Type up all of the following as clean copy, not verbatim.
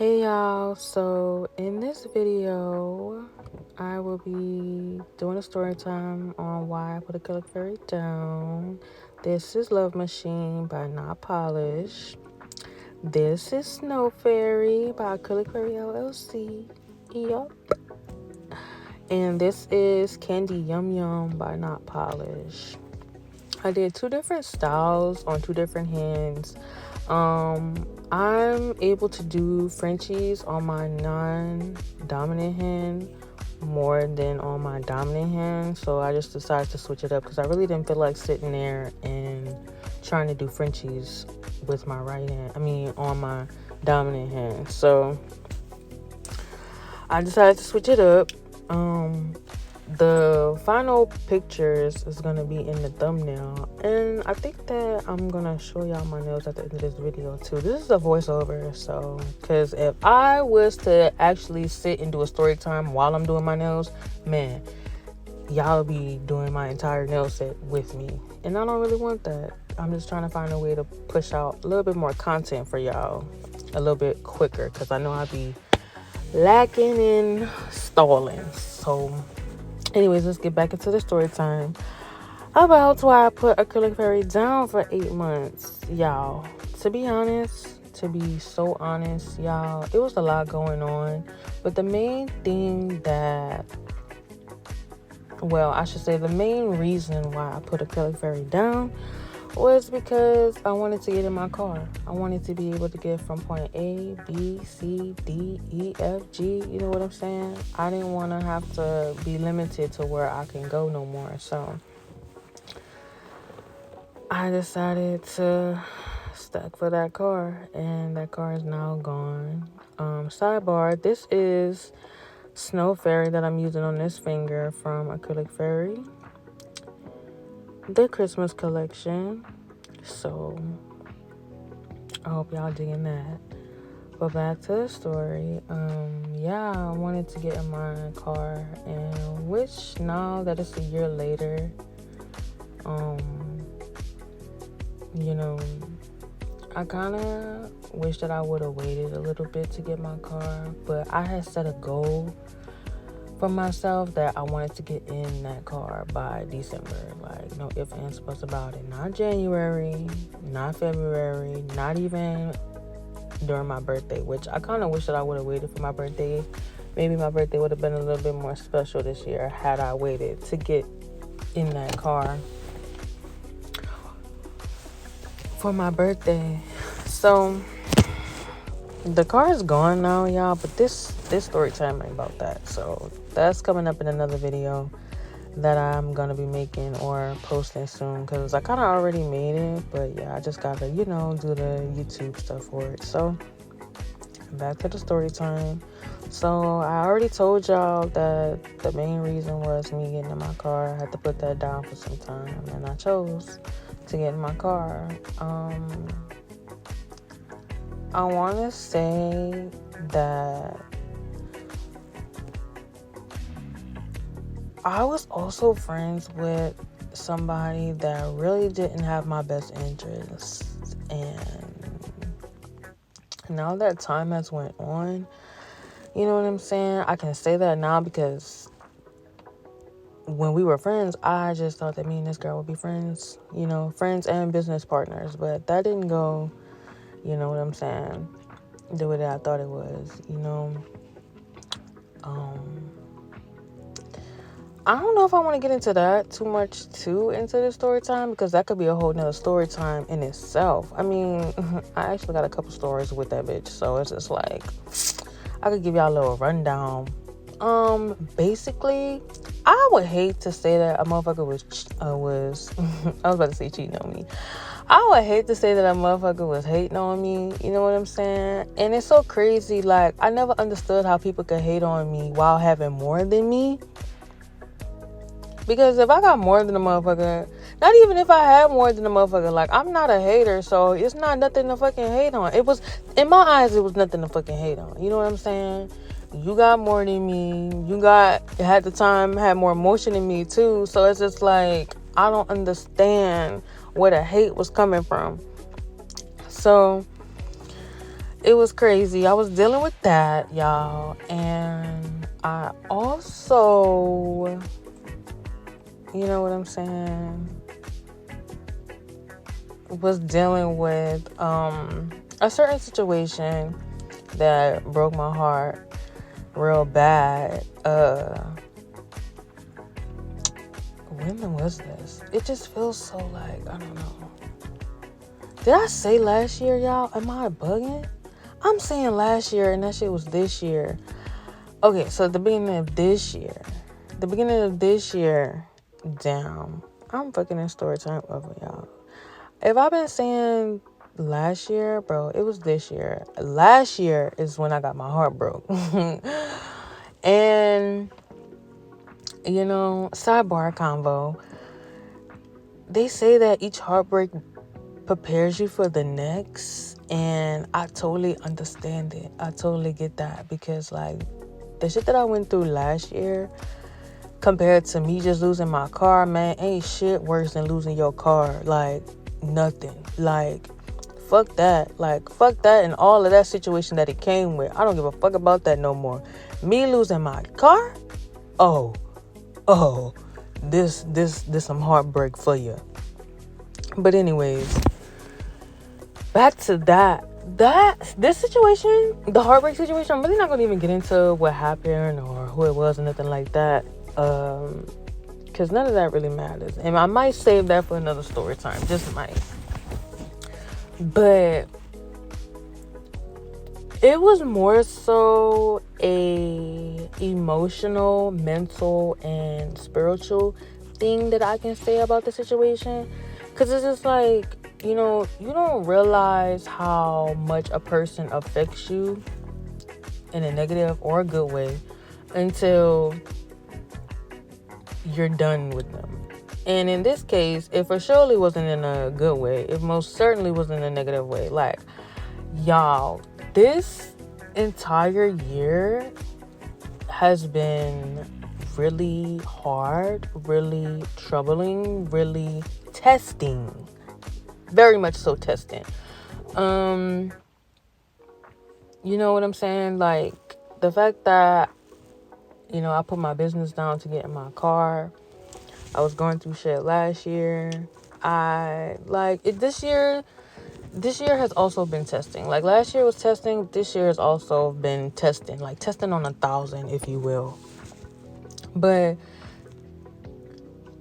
Hey y'all, so in this video I will be doing a story time on why I put Acrylic Fairy down. This is Love Machine by Not Polish. This is Snow Fairy by Ahcrylic Fairy LLC. Yup. And this is Candy Yum Yum by Not Polish. I did two different styles on two different hands. I'm able to do Frenchies on my non-dominant hand more than on my dominant hand, so I just decided to switch it up because I really didn't feel like sitting there and trying to do Frenchies with my right hand. On my dominant hand. So I decided to switch it up. The final pictures is going to be in the thumbnail, and I think that I'm going to show y'all my nails at the end of this video too. This is a voiceover, so because if I was to actually sit and do a story time while I'm doing my nails, man, y'all be doing my entire nail set with me, and I don't really want that. I'm just trying to find a way to push out a little bit more content for y'all a little bit quicker, because I know I be lacking in stalling. So anyways, let's get back into the story time about why I put Acrylic Fairy down for 8 months. Y'all, to be so honest, y'all, it was a lot going on. But the main thing the main reason why I put Acrylic Fairy down was because I wanted to get in my car. I wanted to be able to get from point A, B, C, D, E, F, G. You know what I'm saying? I didn't want to have to be limited to where I can go no more. So I decided to stack for that car, and that car is now gone. Sidebar, this is Snow Fairy that I'm using on this finger from Acrylic Fairy, the Christmas collection. So I hope y'all digging that. But back to the story. I wanted to get in my car, and which now that it's a year later, I kind of wish that I would have waited a little bit to get my car, but I had set a goal for myself that I wanted to get in that car by December. Like, no ifs, ands, buts about it. Not January, not February, not even during my birthday, which I kind of wish that I would have waited for my birthday. Maybe my birthday would have been a little bit more special this year had I waited to get in that car for my birthday. So the car is gone now, y'all, but this story time ain't about that. So that's coming up in another video that I'm gonna be making or posting soon, because I kind of already made it, but yeah, I just gotta do the YouTube stuff for it. So back to the story time. So I already told y'all that the main reason was me getting in my car. I had to put that down for some time, and I chose to get in my car. I want to say that I was also friends with somebody that really didn't have my best interests, and now that time has went on, you know what I'm saying? I can say that now because when we were friends, I just thought that me and this girl would be friends, friends and business partners, but that didn't go, you know what I'm saying, the way that I thought it was, I don't know if I want to get into that too much into the story time, because that could be a whole nother story time in itself. I actually got a couple stories with that bitch, so it's just like I could give y'all a little rundown. Basically, I would hate to say that a motherfucker was I was about to say cheating on me. I would hate to say that a motherfucker was hating on me, you know what I'm saying? And it's so crazy, like, I never understood how people could hate on me while having more than me. Because if I got more than a motherfucker, not even if I had more than a motherfucker, like, I'm not a hater, so it's not nothing to fucking hate on. It was, in my eyes, it was nothing to fucking hate on. You know what I'm saying? You got more than me. Had more emotion than me, too. So it's just like, I don't understand where the hate was coming from. So it was crazy. I was dealing with that, y'all. And I also, you know what I'm saying, was dealing with a certain situation that broke my heart real bad. When was this? It just feels so like, I don't know. Did I say last year, y'all? Am I bugging? I'm saying last year and that shit was this year. Okay, so the beginning of this year. Damn. I'm fucking in story time over, y'all. If I've been saying last year, bro, it was this year. Last year is when I got my heart broke. And, you know, sidebar convo. They say that each heartbreak prepares you for the next. And I totally understand it. I totally get that. Because, like, the shit that I went through last year compared to me just losing my car, man, ain't shit worse than losing your car. Like, nothing. Like, fuck that. Like, fuck that and all of that situation that it came with. I don't give a fuck about that no more. Me losing my car? Oh, this some heartbreak for you. But anyways, back to this situation, the heartbreak situation. I'm really not gonna even get into what happened or who it was or nothing like that, because none of that really matters, and I might save that for another story time, just might. But it was more so a emotional, mental, and spiritual thing that I can say about the situation. Because it's just like, you know, you don't realize how much a person affects you in a negative or a good way until you're done with them. And in this case, it for surely wasn't in a good way. It most certainly was in a negative way. Like, y'all, this entire year has been really hard, really troubling, really testing. Very much so testing. You know what I'm saying? Like, the fact that, you know, I put my business down to get in my car. I was going through shit last year. This year has also been testing. Like, last year was testing. This year has also been testing. Like, testing on 1,000, if you will. But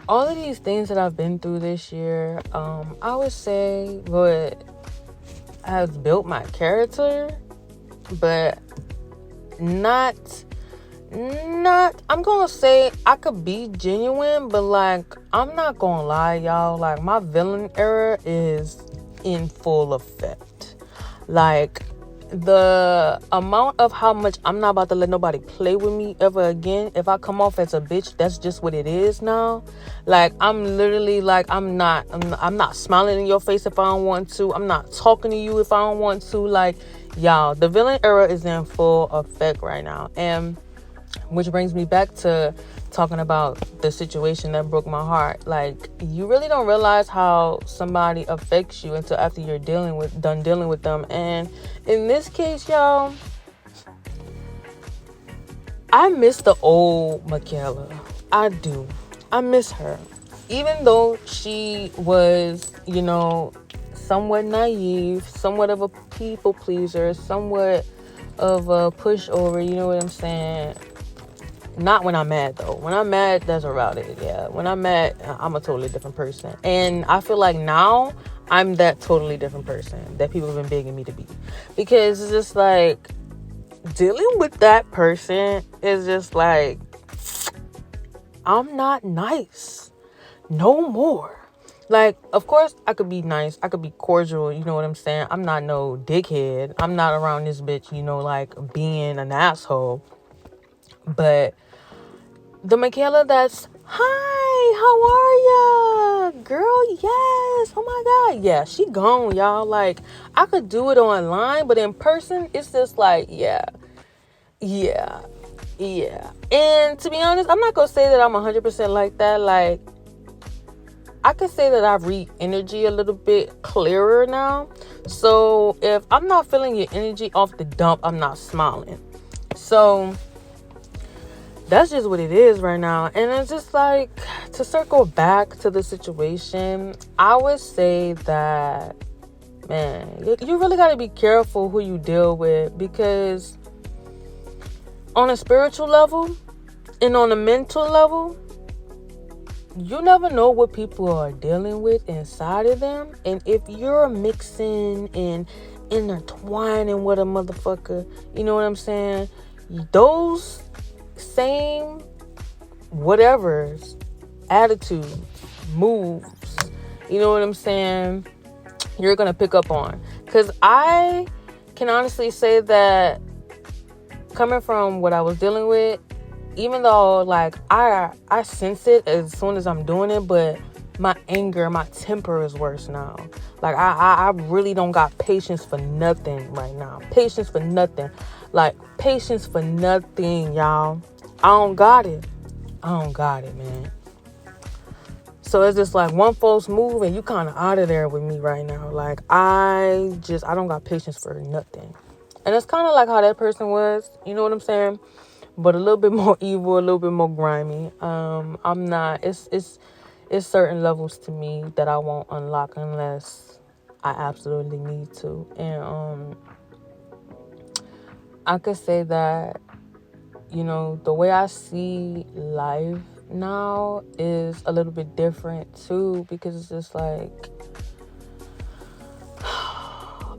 all of these things that I've been through this year, I would say what has built my character, but not I'm gonna say I could be genuine, but like, I'm not gonna lie, y'all. Like, my villain era is in full effect. Like, the amount of how much I'm not about to let nobody play with me ever again. If I come off as a bitch, that's just what it is now. Like, I'm literally like, I'm not smiling in your face if I don't want to. I'm not talking to you if I don't want to. Like, y'all, the villain era is in full effect right now. And which brings me back to talking about the situation that broke my heart. Like, you really don't realize how somebody affects you until after you're done dealing with them. And in this case, y'all, I miss the old Michaela. I do. I miss her. Even though she was, you know, somewhat naive, somewhat of a people pleaser, somewhat of a pushover, you know what I'm saying? Not when I'm mad, though. When I'm mad, that's about it. Yeah. When I'm mad, I'm a totally different person. And I feel like now I'm that totally different person that people have been begging me to be. Because it's just like, dealing with that person is just like, I'm not nice no more. Like, of course, I could be nice. I could be cordial. You know what I'm saying? I'm not no dickhead. I'm not around this bitch, you know, like, being an asshole. But the Michaela that's, hi, how are ya? Girl, yes. Oh my God. Yeah, she gone, y'all. Like, I could do it online, but in person, it's just like, yeah. And to be honest, I'm not going to say that I'm 100% like that. Like, I could say that I read energy a little bit clearer now. So if I'm not feeling your energy off the dump, I'm not smiling. So that's just what it is right now. And it's just like, to circle back to the situation, I would say that, man, you really got to be careful who you deal with, because on a spiritual level and on a mental level, you never know what people are dealing with inside of them. And if you're mixing and intertwining with a motherfucker, you know what I'm saying? Those same whatever's attitudes, moves, you know what I'm saying, you're going to pick up on. Because I can honestly say that coming from what I was dealing with, even though like I sense it as soon as I'm doing it, but my anger, my temper is worse now. Like I really don't got patience for nothing right now. Patience for nothing. Like patience for nothing, y'all. I don't got it, man. So it's just like one false move and you kind of out of there with me right now. Like I don't got patience for nothing. And it's kind of like how that person was, you know what I'm saying? But a little bit more evil, a little bit more grimy. I'm not. It's certain levels to me that I won't unlock unless I absolutely need to. And I could say that, you know, the way I see life now is a little bit different too, because it's just like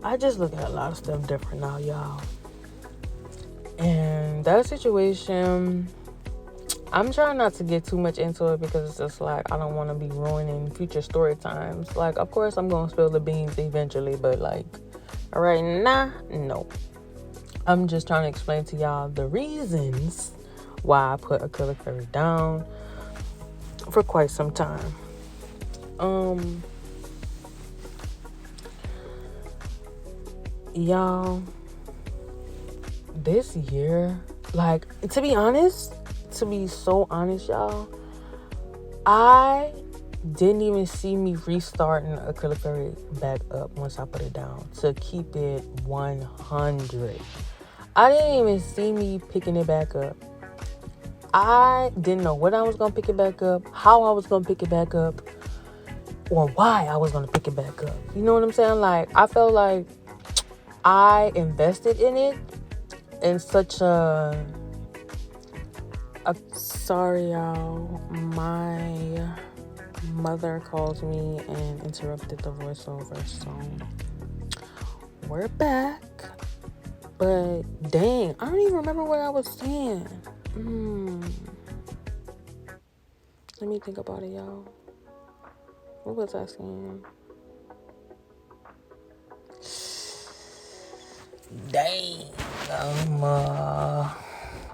I just look at a lot of stuff different now, y'all. And that situation, I'm trying not to get too much into it because it's just like I don't want to be ruining future story times. Like, of course, I'm going to spill the beans eventually, but like, right now, no. I'm just trying to explain to y'all the reasons why I put Ahcrylic Fairy down for quite some time. Y'all, this year, like, to be so honest, y'all, I didn't even see me restarting Ahcrylic Fairy back up once I put it down, to keep it 100. I didn't even see me picking it back up. I didn't know when I was going to pick it back up, how I was going to pick it back up, or why I was going to pick it back up. You know what I'm saying? Like, I felt like I invested in it in such a sorry, y'all. My mother called me and interrupted the voiceover, so we're back. But dang, I don't even remember what I was saying. Let me think about it, y'all. What was I saying? Dang.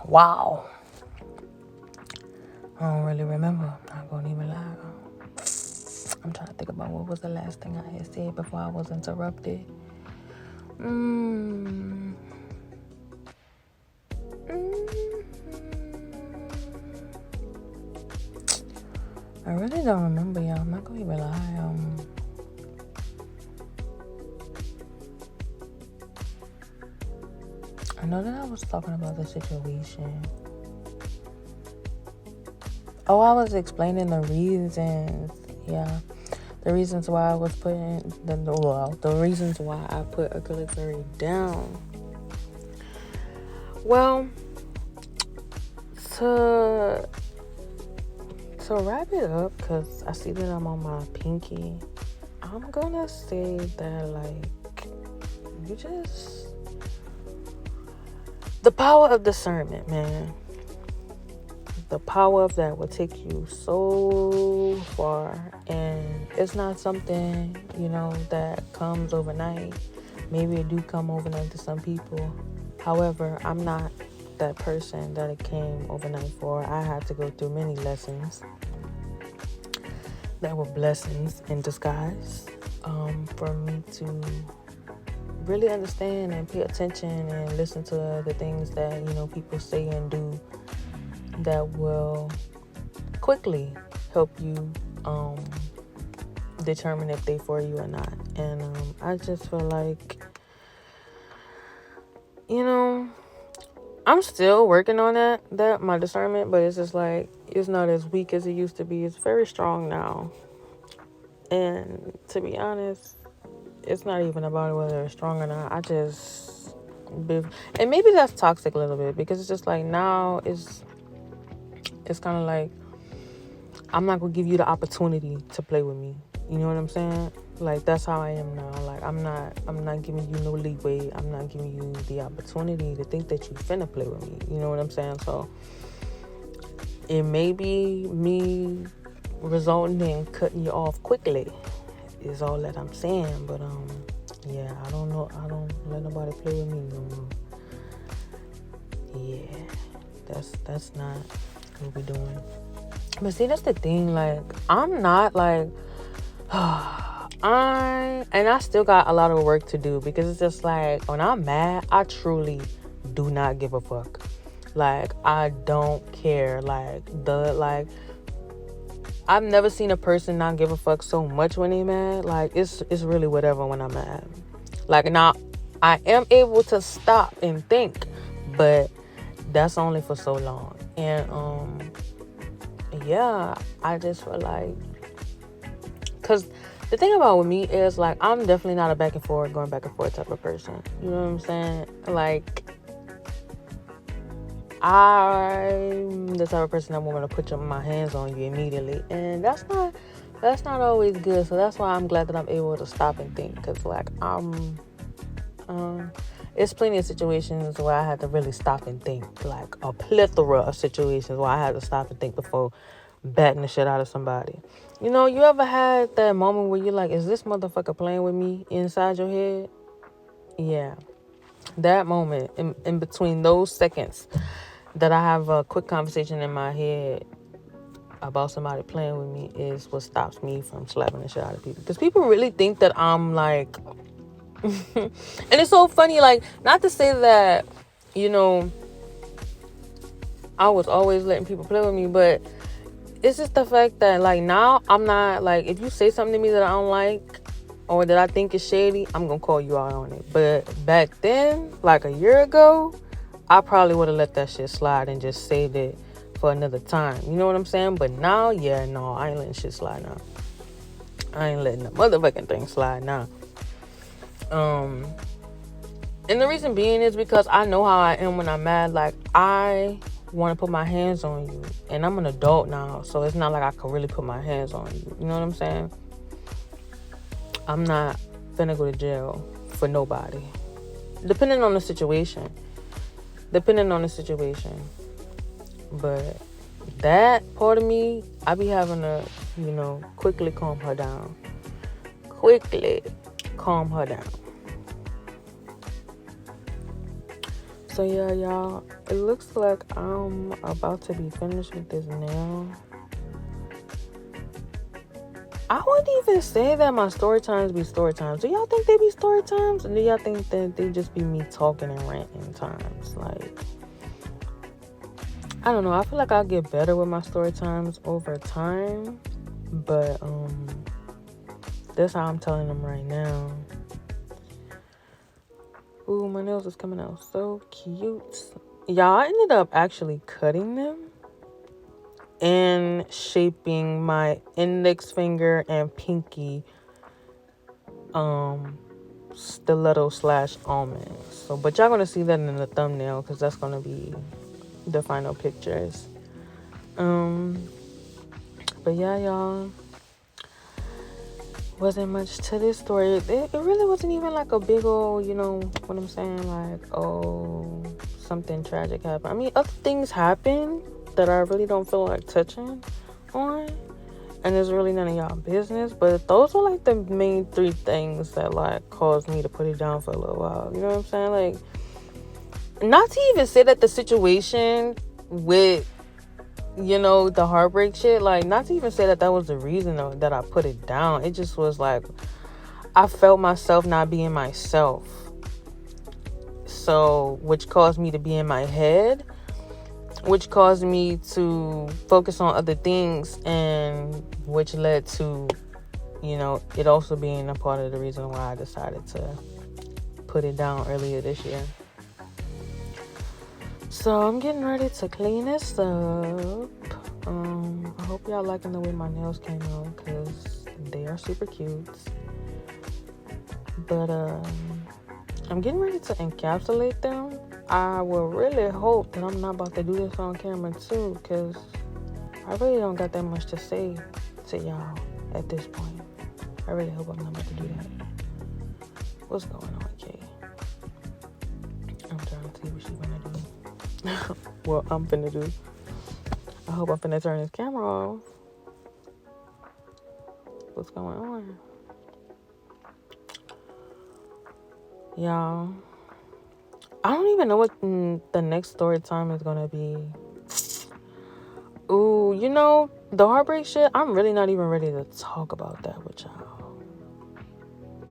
Wow. I don't really remember. I'm not gonna even lie. I'm trying to think about what was the last thing I had said before I was interrupted. I really don't remember, y'all. I'm not gonna even lie. I know that I was talking about the situation. Oh, I was explaining the reasons. Yeah. The reasons why I was putting the reasons why I put Ahcrylic Fairy down. Well, to wrap it up, because I see that I'm on my pinky, I'm gonna say that, like, you just, the power of discernment, man. The power of that will take you so far, and it's not something, you know, that comes overnight. Maybe it do come overnight to some people. However, I'm not that person that it came overnight for. I had to go through many lessons that were blessings in disguise, for me to really understand and pay attention and listen to the things that, you know, people say and do that will quickly help you determine if they for you or not. And I just feel like, I'm still working on that my discernment, but it's just like, it's not as weak as it used to be. It's very strong now. And to be honest, it's not even about whether it's strong or not. And maybe that's toxic a little bit, because it's just like, now it's kind of like, I'm not gonna give you the opportunity to play with me. You know what I'm saying? Like, that's how I am now. Like, I'm not giving you no leeway. I'm not giving you the opportunity to think that you finna play with me. You know what I'm saying? So it may be me resulting in cutting you off quickly, is all that I'm saying. But yeah, I don't know. I don't let nobody play with me no more. Yeah, that's not what we doing. But see, that's the thing. Like, I'm not like, I still got a lot of work to do, because it's just like, when I'm mad, I truly do not give a fuck. Like, I don't care. Like, I've never seen a person not give a fuck so much when they mad. Like, it's really whatever when I'm mad. Like, now, I am able to stop and think, but that's only for so long. And yeah, I just feel like, because the thing about with me is, like, I'm definitely not a going back and forth type of person. You know what I'm saying? Like, I'm the type of person that want to put my hands on you immediately, and that's not always good. So that's why I'm glad that I'm able to stop and think, because like, it's plenty of situations where I had to really stop and think, like a plethora of situations where I had to stop and think before batting the shit out of somebody. You know, you ever had that moment where you're like, is this motherfucker playing with me inside your head? Yeah. That moment, in between those seconds that I have a quick conversation in my head about somebody playing with me, is what stops me from slapping the shit out of people. Because people really think that I'm like... and it's so funny, like, not to say that, I was always letting people play with me, but it's just the fact that, like, now I'm not, like, if you say something to me that I don't like or that I think is shady, I'm gonna call you out on it. But back then, like a year ago, I probably would have let that shit slide and just saved it for another time. You know what I'm saying? But now, yeah, no, I ain't letting shit slide now. I ain't letting the motherfucking thing slide now. And the reason being is because I know how I am when I'm mad. Like, I want to put my hands on you, and I'm an adult now, so it's not like I can really put my hands on you. You know what I'm saying? I'm not finna go to jail for nobody, depending on the situation. But that part of me, I be having to, quickly calm her down. So yeah, y'all, it looks like I'm about to be finished with this nail. I wouldn't even say that my story times be story times. Do y'all think they be story times? Or do y'all think that they just be me talking and ranting times? Like, I don't know. I feel like I'll get better with my story times over time. But that's how I'm telling them right now. Ooh, my nails is coming out so cute. Y'all, I ended up actually cutting them and shaping my index finger and pinky stiletto / almond. So, but y'all gonna see that in the thumbnail, because that's gonna be the final pictures. But yeah, y'all, wasn't much to this story. It really wasn't even like a big old, what I'm saying, like, oh, something tragic happened. I mean, other things happen that I really don't feel like touching on, and it's really none of y'all business. But those are like the main 3 things that like caused me to put it down for a little while. You know what I'm saying? Like, not to even say that the situation with, the heartbreak shit, like, not to even say that was the reason that I put it down. It just was like, I felt myself not being myself. So, which caused me to be in my head, which caused me to focus on other things, and which led to, you know, it also being a part of the reason why I decided to put it down earlier this year. So I'm getting ready to clean this up. I hope y'all liking the way my nails came out because they are super cute. But I'm getting ready to encapsulate them. I will really hope that I'm not about to do this on camera too, because I really don't got that much to say to y'all at this point. I really hope I'm not about to do that. What's going on, Kay? I'm trying to see what she's gonna do. What I'm finna do. I hope I'm finna turn this camera off. What's going on? Y'all, I don't even know what the next story time is gonna be. Ooh, you know, the heartbreak shit, I'm really not even ready to talk about that with y'all.